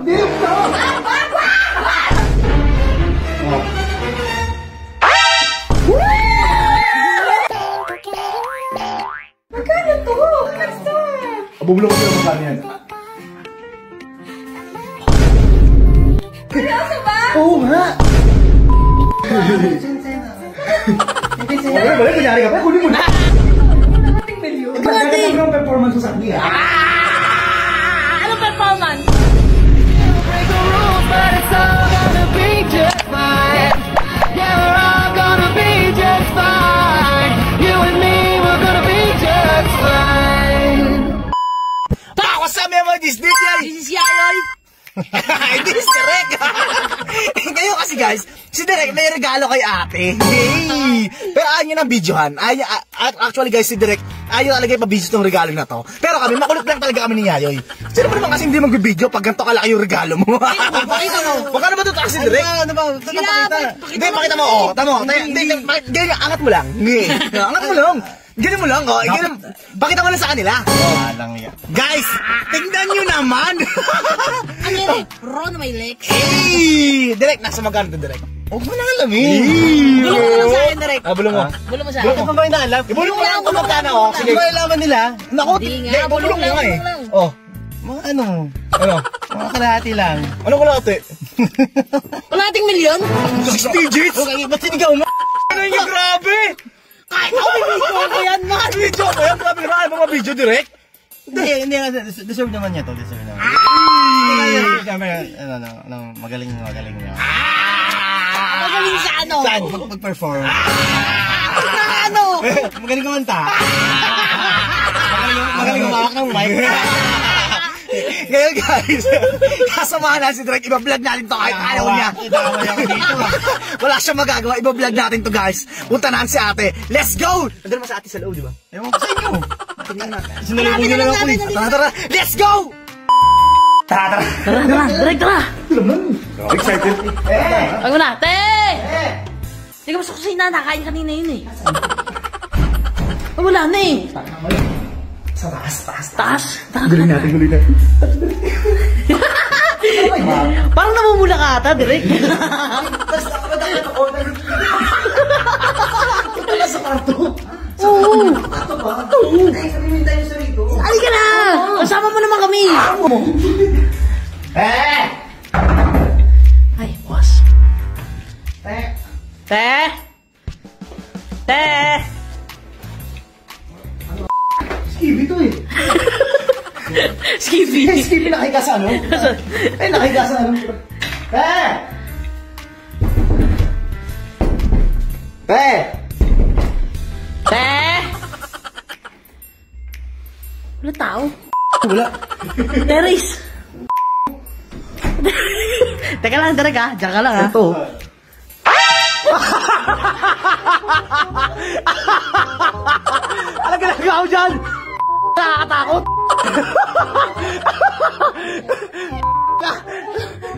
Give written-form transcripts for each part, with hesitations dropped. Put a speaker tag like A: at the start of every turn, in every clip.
A: Hindi ito!
B: Magkano to?
A: Bubulong ko sila magkano yan.
B: Seryoso ba?
A: Oo nga! Wala, kunyari ka pa. Kunin mo na!
B: Nakating milyon.
A: Magkano mo ang performance mo sa akin ha?
B: Anong performance?
C: What's up, mga this is Yayoy. Hindi si Derek. Ngayon kasi guys, si Derek may regalo kay ate. Hey! Pero ayaw niya ng videohan. Actually guys, si Derek ayaw talaga ipabidyo itong regalo na to. Pero kami, makulit lang talaga kami ni Yayoy. Sino ba naman kasi hindi mag-video pag ganito kalaki yung regalo mo? Magkano ba ito taas si Derek? Hindi, pakita mo. Tamo. Hindi, angat mo lang. Angat mo lang. Ganyan mo lang, oh. Pakita mo lang sa kanila. Guys, tingnan nyo naman.
B: Ano yun? Ron, may legs.
C: Hey! Direk, nasa magkano ito, Direk? Huwag mo nang alamin.
B: Bulong mo lang sa akin, Direk.
C: Bulong mo.
B: Bulong mo sa
C: Bulong
B: akin.
C: mo ba yung naalam? Bulong mo lang kung magkano, oh. Sige. Di ba ilaman nila? Naku,
B: Hindi nga,
C: bulong mo nga eh.
B: lang.
C: Oh.
D: Mga ano?
C: Ano?
D: Mga kalahati lang.
C: Ano kalahati?
B: Kalahating milyon?
C: 6 digits?
D: Okay, ba't sinigaw mo?
C: Ano yung grabe?
B: Kahit ako may video ko yan, man.
C: Video mo yan? Grabe naman. Ano mga video, Direk?
D: Hindi. Deserve naman niya to. Deserve naman. Magaling niya.
B: Magaling sa ano?
D: Saan? Pag-perform.
B: Ano?
D: Magaling kumanta. Magaling kumawak ng mic.
C: Ngayon guys, kasamahan natin si Drake, iba-vlog natin to kahit ayaw niya. Wala siyang magagawa, iba-vlog natin to guys. Punta natin si ate. Let's go! Nandun mo sa ate sa loob, di ba?
D: Ewan ko sa inyo.
C: Sinalubong niyo lang ako eh. Tara, let's go! Tara.
B: Direk, tara.
A: Excited?
B: Huwag mo na. Te! Hindi ka masok sa ina, nakain kanina yun eh. Wala na eh.
A: Sa taas.
B: Taas.
A: Guloy natin.
B: Parang namumula ka ata, Direk.
A: Basta ako order. Ito na sa karto.
B: Oo.
A: Karto ba? Oo. Ay, sabihin tayo sa rito.
B: Ali ka na! Kasama mo naman kami. Ay, boss. Te!
A: Skippy to eh.
B: Skippy.
A: Skippy nakihiga sa ano? Ay, nakihiga sa ano?
B: Wala tao.
A: Wala.
B: Teres. Teka lang, Direk ha. Diyan ka lang ha.
A: Ito.
C: Ano ginagawa mo dyan?
B: Nakakatakot.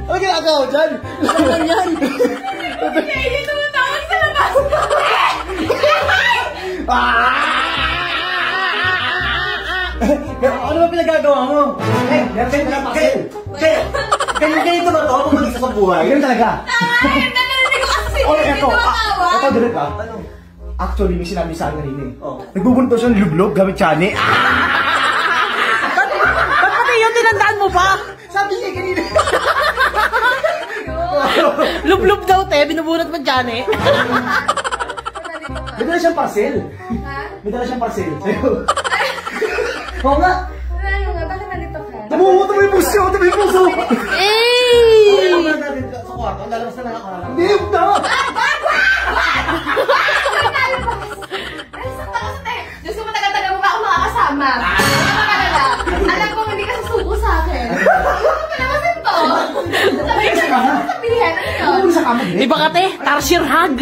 C: Ano ginagawa mo dyan?
B: Ano yan?
E: Hindi tumatawag sa labas.
A: Ano ba pinagagawa mo? Ganito ba ito kung mag-isa sa buhay? Ganun talaga.
E: Narinig ko kasi
A: Oh,
E: hindi
A: eto.
E: tumatawag.
A: Ito, direct ah. Actually, may sinabi sa akin kanina eh. Nagbubunto siya ng lublob gamit chani.
B: Ba't pati yun, tinandaan mo pa?
A: Sabi niya kanina.
B: Lub-lub daw, te. Binubunot mo dyan eh.
A: May dala siyang parcel.
E: Ha?
A: May dala siyang parcel. Sa'yo. Oo nga.
E: Ano nga? Bakit nandito ka?
A: Namumuto mo yung puso. Ito mo yung puso.
B: Eh!
A: Ano na natin sa kwarto? Ang lalabas na nakakalam. Hindi, ito.
E: Ay, sakta ka sa te. Diyos ko, matagal-tagal mo ba ako makakasama? Alam ko, hindi ka susuko sa akin. Ano ka naman ito? Sabihin, ano yun?
A: Sa kama, direct.
B: Iba ka, te. Tarsier hug.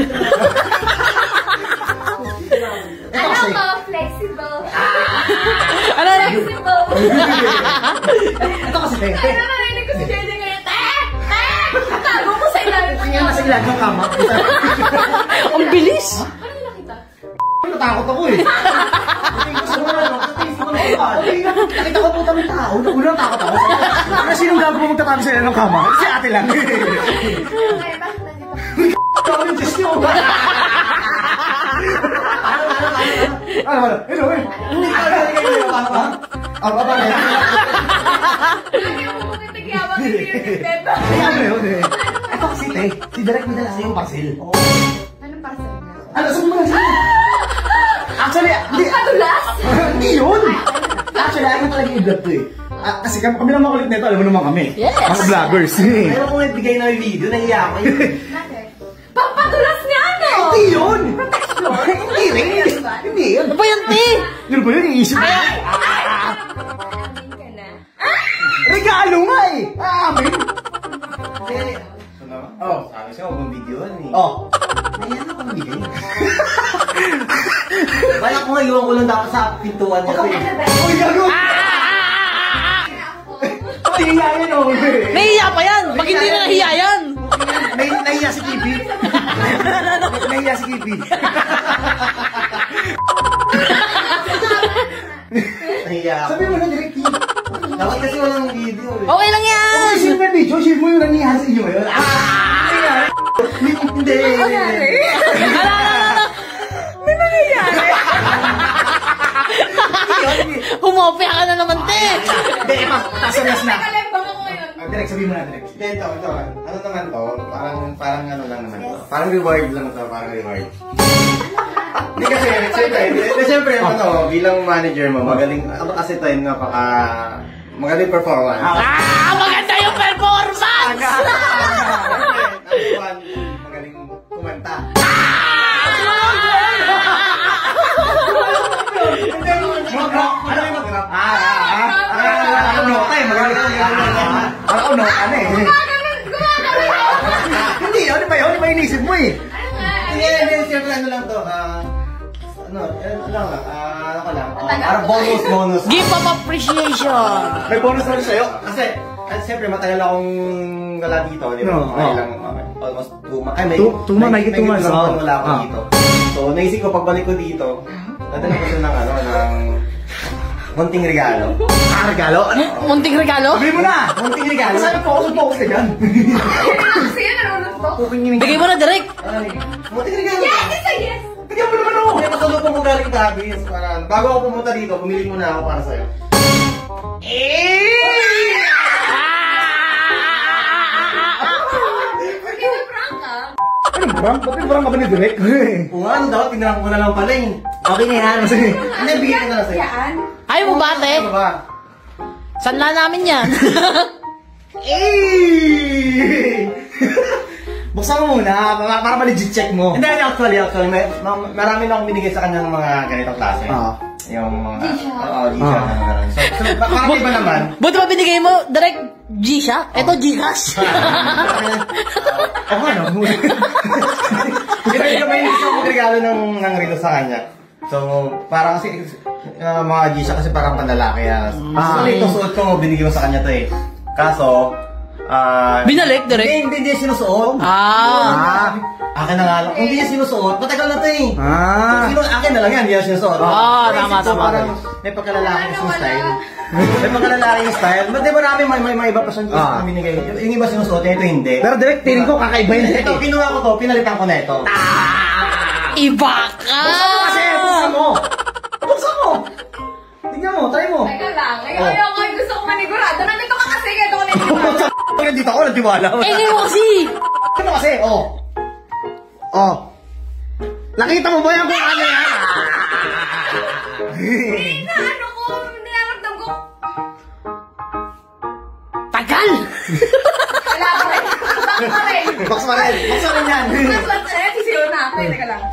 E: Ano mo? Flexible.
B: Ano na?
E: Flexible.
A: Ito kasi, te.
E: Ano narinig ko si JJ ngayon? Tago ko sa ilalim
A: Tingnan nasa ilalim ng kama.
B: Ang bilis.
E: Ano yung nakita?
A: Natakot ako eh. Tingin ko sa mga ano. Tingin ko sa mga Nakita ko po kami tao. Unang takot ako. Kasi sinong gago mo magtatabi sa'yo ng kama? Si ate lang.
E: Okay, bakit nandito?
A: Ako yung Diyos niyo. Ano? Hello, eh. Ano?
E: Lagi mo pumuntigyawang hindi yung respeto.
A: Ano? Ito kasi, te. Si Direk may dala sa'yo yung parcel.
E: Anong parcel niya?
A: Ano? Saan mo lang sa'yo? Actually, hindi.
E: Padulas?
A: Hindi yun. Actually, ayaw talaga i-vlog to eh. Kasi kami lang makulit nito, alam mo naman kami.
B: Yes.
A: Mga vloggers.
C: Ayaw ko ibigay na yung video, nahiya ako eh.
E: Bakit? Pampadulas niya, ano?
A: Hindi yun. Hindi rin. Hindi yun.
B: Ano ba yan, te?
A: Yun ba yun? Iisip mo.
E: Amin ka na.
A: Regalo nga eh. Amin.
C: Oh, sabi siya, huwag mong video eh.
A: Oh.
C: Nahiya na akong bigay. Balak mo nga, iwan ko lang dapat sa pintuan niya.
A: Uy, gago. Nahiya yan oh.
B: Nahiya pa yan! Pag hindi na nahiya yan!
A: Nahiya si Kipi. Nahiya si Kipi.
C: Nahiya ako.
A: Sabi mo na direct Kipi.
C: Dapat kasi walang video eh.
B: Okay lang yan!
A: Okay, sino may video? Sino mo yung nangyayari sa inyo ngayon? Hindi.
B: May nangyayari! Humopya ka na naman, te!
A: Hindi, tasalas na.
E: Nakalembang ako ngayon.
A: Direct, sabi mo na direct.
C: Hindi, ito. Ano naman to? Parang ano lang naman to. Parang reward lang to, parang reward. Hindi kasi, siyempre, ano, bilang manager mo, magaling, ano kasi to, magaling performance.
B: Maganda yung performance!
C: Magaling kumanta.
A: Ano yung mag-rap? Ano eh. Hindi, ano ba yun? Ano ba inisip mo eh?
C: Hindi, siyempre ano lang to, parang bonus.
B: Give up appreciation!
A: May bonus na rin sa'yo.
C: Kasi, siyempre matagal akong gala dito, di ba?
A: No,
C: Almost 2 months.
A: May 2 months.
C: Wala ako dito. So, naisip ko, pagbalik ko dito, dadala ko siya ng munting regalo.
A: Regalo? Ano?
B: Munting regalo?
A: Sabi mo na!
C: Munting regalo?
A: Saan focus ka dyan?
E: Kasi yan, nalulot ko.
B: Bigay mo na, direct!
C: Munting regalo?
E: Yes, isa yes!
A: Bigyan mo naman ako!
C: Hindi, masalupong ko galing Davis. Bago ako pumunta dito, pumili mo na ako para sa'yo.
E: Prank ka?
A: Ano brang? Ba't yung brang ka ba ni Direk?
C: Kung ano dapat, tinanong ko na lang pala eh. Okay na yan. Hindi, bigyan ko na lang sa'yo.
E: Yan?
B: Ayaw mo ba, te?
C: Ano ba?
B: Sanla namin yan.
A: Buksan mo muna, para ma-legit check mo.
C: Hindi, actually, marami na akong binigay sa kanya ng mga ganitong klase. Yung mga... Oo, G-Shock. So, parang iba naman.
B: Buti ba binigay mo, direct G-Shock? Ito, Gcash.
A: Oo nga, no?
C: May gusto ko regalo ng rito sa kanya. So, parang kasi, mga G-Shock kasi parang panlalaki. So, ito suot ko, binigay mo sa kanya to eh. Kaso,
B: Binalik, direct?
C: Hindi niya sinusuot. Akin na nga lang. Kung hindi niya sinusuot, matagal na to eh. Akin na lang yan, hindi niya sinusuot.
B: Tama.
C: Parang may pagkalalaki yung style. May pagkalalaki yung style. Ba't di ba namin may iba pa siyang gusto na binigay? Yung iba sinusuot niya, ito hindi.
A: Pero direct, feeling ko kakaiba yun.
C: Ito, kinuha ko to, pinalitan ko na ito.
B: Iba ka!
A: Buksan mo! Buksan mo! Tingnan mo, try mo.
E: Teka lang. Ngayon ako gusto ko manigurado. Nandito ka kasi, kaya ito ko nanigurado.
A: Nandito ako, nagtiwala.
B: Ngayon kasi!
A: Ano kasi? Nakita mo ba yan kung ano yan?
E: Ano ko, nilaramdam ko.
B: Tagal!
E: Wala pa rin. Bak pa rin.
A: Buksan mo rin. Buksan rin yan.
E: Sisiyo na ako. Teka lang.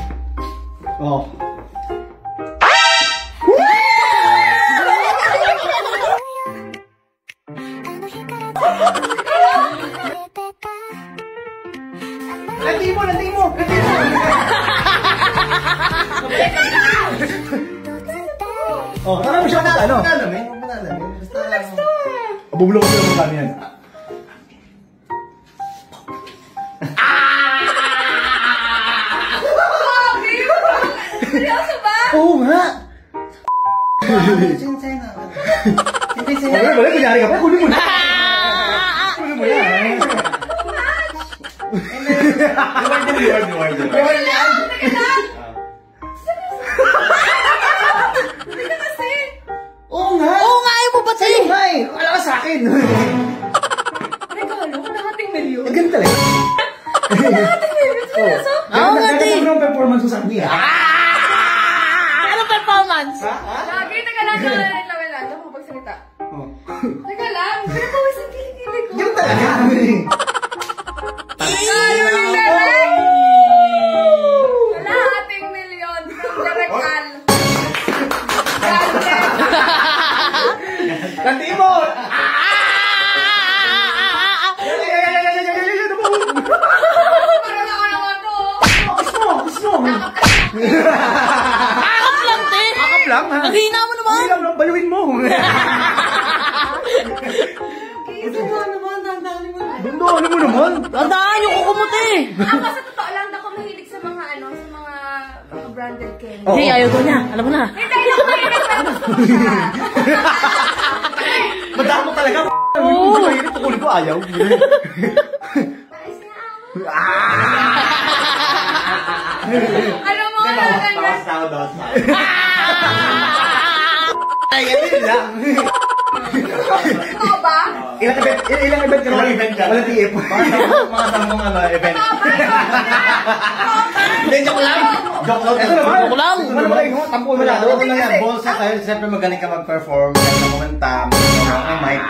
A: Lanti mo! Tara mo siya ano?
C: Manalamin. Basta...
A: Bubulong ko sila mo kami yan.
E: Seryoso ba?
A: Oo nga!
C: Sinsay na. Hindi siya.
A: Wala, wala, kunyari ka pa. Kunin mo na. Kunin mo yan.
D: Reward.
E: Hindi na kasi.
A: Oo nga.
B: Oo nga, ayaw mo ba
A: Sa'yo nga eh. Wala ka sa akin.
E: Regalo, kalahating milyon.
A: Ganun talaga.
E: Kalahating milyon, seryoso?
B: Oo nga,
A: Ganda
B: te.
A: ng performance mo sa akin.
B: Anong performance?
E: Lagi, teka lang, ako magsalita. Teka lang, pinapawis ang kilikili ko.
A: Ganun talaga.
E: Regalo ni Derek! Kalahating milyon from Derek Al.
A: Kanti mo!
E: Parang ako yung ano.
A: Gusto mo!
B: Akap lang, te.
A: Akap lang ha?
B: Ang hina mo naman.
A: Hindi lang, baluin mo. Dundo, ano mo naman?
B: Tandaan yung kuko mo, te.
E: Ako sa totoo lang, ako mahilig sa mga ano, sa mga branded candy.
B: Hindi, ayaw ko niya. Alam mo na.
E: Hindi, ako mahilig sa gusto ko siya.
A: Madamo talaga.
B: Oo.
A: Mahirap tukunin ko, ayaw.
E: Ayos nga ako. Alam mo, ganyan.
A: Ay, ganun lang.
E: Totoo ba?
A: Ilang event ka na?
D: Ilang event ka?
A: Walang TF.
D: Mga sampung event.
A: Hindi, joke lang.
D: Joke lang.
A: Ito naman.
B: Joke lang.
A: Ano naman kayo? Tampo mo lang.
D: Ano na yan, balls na tayo. Siyempre magaling ka mag-perform. Magaling ka kumanta. Ang mic.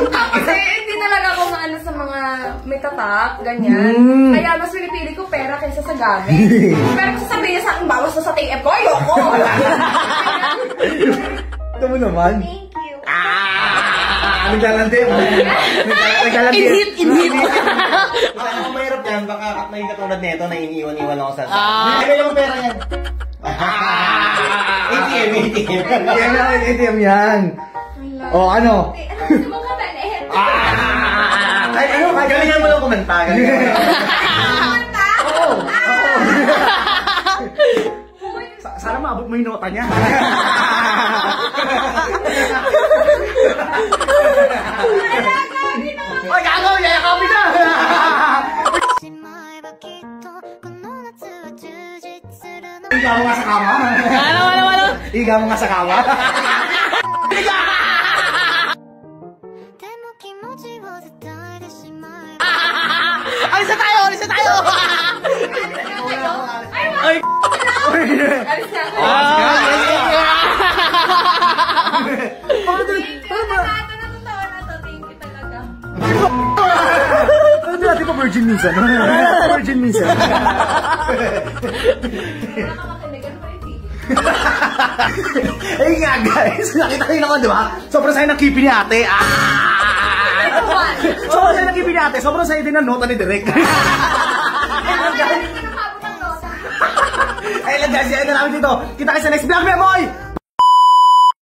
E: Kasi hindi talaga ako maano sa mga may tatak, ganyan. Kaya mas pinipili ko pera kaysa sa gamit. Pero kung sasabihin niya sa akin, bawas na sa TF ko, ayoko.
A: Ito mo naman.
E: Thank you.
A: Naglalandi. Naglalandi.
B: In-hit.
D: Kung mahirap yan, baka may katulad nito na iniiwan-iwan ako sa
B: Ah.
D: Ano yung pera yan? ATM.
A: Yan na, ATM yan. O, ano?
E: Ano gusto mong kapalit?
A: Ay, ano?
D: Galingan mo lang kumanta.
A: Oo. Sana maabot mo yung nota niya. Ay, gago! Yayakapin na!
F: しまえばきっとこの夏は充実するの
A: Ikaw nga sa kama.
B: Ano?
A: Ikaw nga sa kama.
F: でも気持ちを伝えてしまえ
B: Alis na tayo! Ay!
E: Alis na ako. Nakata na totoo na to. Thank you talaga.
A: Ano natin pa virgin minsan? Virgin minsan.
E: Wala ka makinig. Ano ba yung tigil?
A: Ayun nga guys, nakita kayo naman di ba? Sobrang saya ng kipi ni ate. Sobrang saya ng kipi ni ate. Sobrang saya din ng nota ni Derek.
E: Hindi ka nakabot ang nota.
A: Ayun lang guys, yan na namin dito. Kita kayo sa next vlog, Memoy!